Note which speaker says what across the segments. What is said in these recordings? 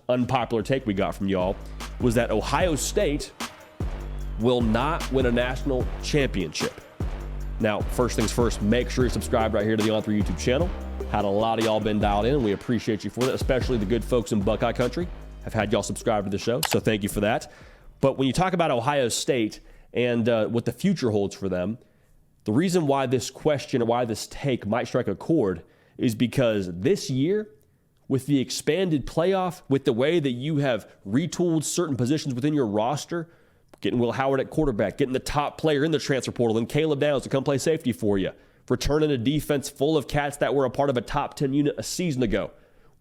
Speaker 1: unpopular take we got from y'all was that Ohio State will not win a national championship. Now, first things first, make sure you're subscribed right here to the On3 YouTube channel. Had a lot of y'all been dialed in, and we appreciate you for that, especially the good folks in Buckeye country have had y'all subscribe to the show, so thank you for that. But when you talk about Ohio State and what the future holds for them, the reason why this question or why this take might strike a chord is because this year, with the expanded playoff, with the way that you have retooled certain positions within your roster, getting Will Howard at quarterback, getting the top player in the transfer portal, and Caleb Downs to come play safety for you, returning a defense full of cats that were a part of a top 10 unit a season ago,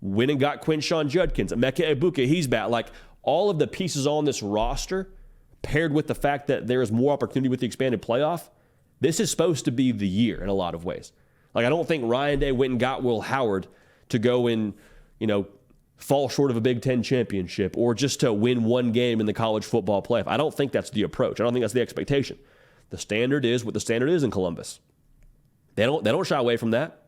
Speaker 1: went and got Quinshawn Judkins, Emeka Egbuka, he's back. Like, all of the pieces on this roster, paired with the fact that there is more opportunity with the expanded playoff, this is supposed to be the year in a lot of ways. Like, I don't think Ryan Day went and got Will Howard to go and, fall short of a Big Ten championship or just to win one game in the college football playoff. I don't think that's the approach. I don't think that's the expectation. The standard is what the standard is in Columbus. They don't shy away from that.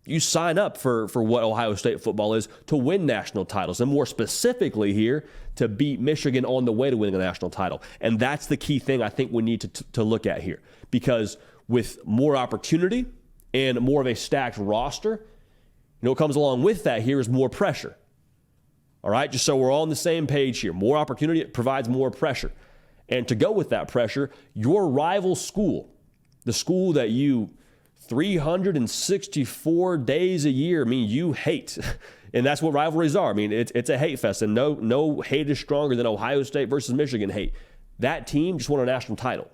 Speaker 1: You sign up for what Ohio State football is, to win national titles, and more specifically here, to beat Michigan on the way to winning a national title. And that's the key thing I think we need to look at here. Because with more opportunity and more of a stacked roster, what comes along with that here is more pressure. All right, just so we're all on the same page here. More opportunity provides more pressure. And to go with that pressure, your rival school, the school that you 364 days a year, you hate. And that's what rivalries are. It's a hate fest, and no hate is stronger than Ohio State versus Michigan hate. That team just won a national title.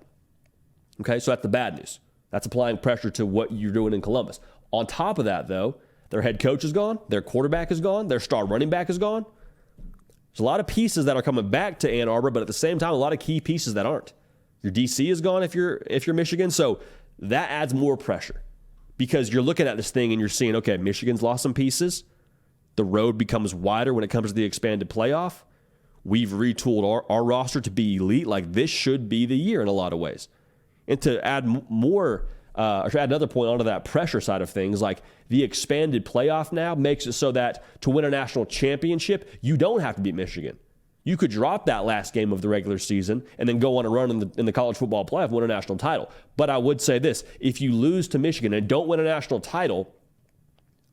Speaker 1: Okay, so that's the bad news. That's applying pressure to what you're doing in Columbus. On top of that, though, their head coach is gone, their quarterback is gone, their star running back is gone. There's a lot of pieces that are coming back to Ann Arbor, but at the same time, a lot of key pieces that aren't. Your DC is gone if you're Michigan, so that adds more pressure because you're looking at this thing and you're seeing, okay, Michigan's lost some pieces. The road becomes wider when it comes to the expanded playoff. We've retooled our roster to be elite. Like, this should be the year in a lot of ways. And to add more, or to add another point onto that pressure side of things, like the expanded playoff now makes it so that to win a national championship, you don't have to beat Michigan. You could drop that last game of the regular season and then go on a run in the college football playoff, win a national title. But I would say this, if you lose to Michigan and don't win a national title,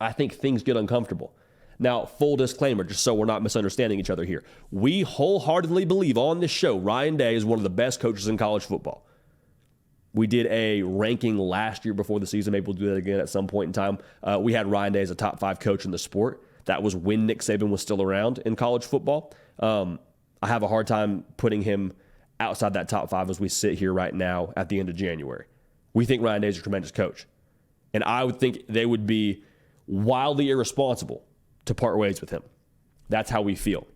Speaker 1: I think things get uncomfortable. Now, full disclaimer, just so we're not misunderstanding each other here. We wholeheartedly believe on this show, Ryan Day is one of the best coaches in college football. We did a ranking last year before the season. Maybe we'll do that again at some point in time. We had Ryan Day as a top 5 coach in the sport. That was when Nick Saban was still around in college football. I have a hard time putting him outside that top 5 as we sit here right now at the end of January. We think Ryan Day is a tremendous coach. And I would think they would be wildly irresponsible to part ways with him. That's how we feel.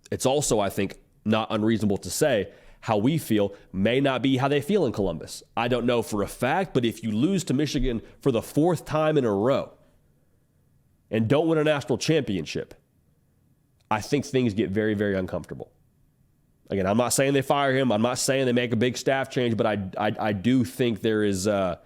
Speaker 1: It's also, I think, not unreasonable to say how we feel may not be how they feel in Columbus. I don't know for a fact, but if you lose to Michigan for the 4th time in a row and don't win a national championship, I think things get very, very uncomfortable. Again, I'm not saying they fire him. I'm not saying they make a big staff change, but I do think there is a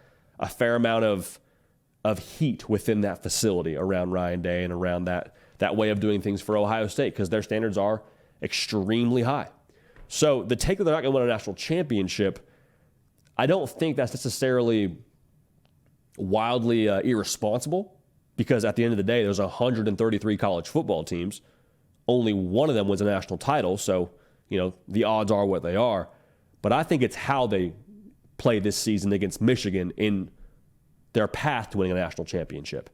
Speaker 1: fair amount of heat within that facility around Ryan Day and around that way of doing things for Ohio State, because their standards are extremely high. So the take that they're not going to win a national championship, I don't think that's necessarily wildly irresponsible, because at the end of the day, there's 133 college football teams. Only one of them wins a national title, so the odds are what they are. But I think it's how they play this season against Michigan in their path to winning a national championship.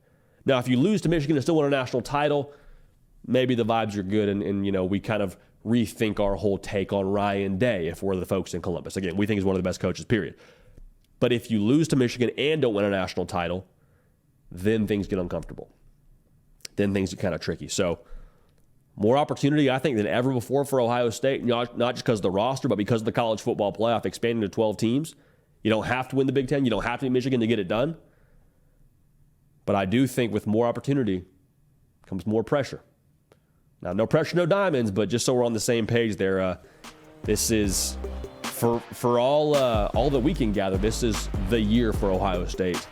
Speaker 1: Now, if you lose to Michigan and still win a national title, maybe the vibes are good, and we kind of rethink our whole take on Ryan Day if we're the folks in Columbus. Again, we think he's one of the best coaches, period. But if you lose to Michigan and don't win a national title, then things get uncomfortable. Then things get kind of tricky. So more opportunity, I think, than ever before for Ohio State, not just because of the roster, but because of the college football playoff expanding to 12 teams. You don't have to win the Big Ten. You don't have to beat Michigan to get it done. But I do think with more opportunity comes more pressure. Now, no pressure, no diamonds, but just so we're on the same page there, this is, for all that we can gather, this is the year for Ohio State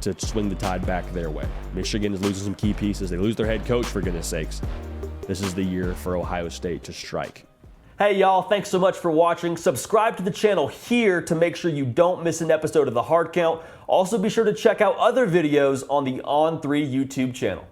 Speaker 1: to swing the tide back their way. Michigan is losing some key pieces. They lose their head coach, for goodness sakes. this is the year for Ohio State to strike.
Speaker 2: Hey y'all, thanks so much for watching. Subscribe to the channel here to make sure you don't miss an episode of The Hard Count. Also be sure to check out other videos on the On3 YouTube channel.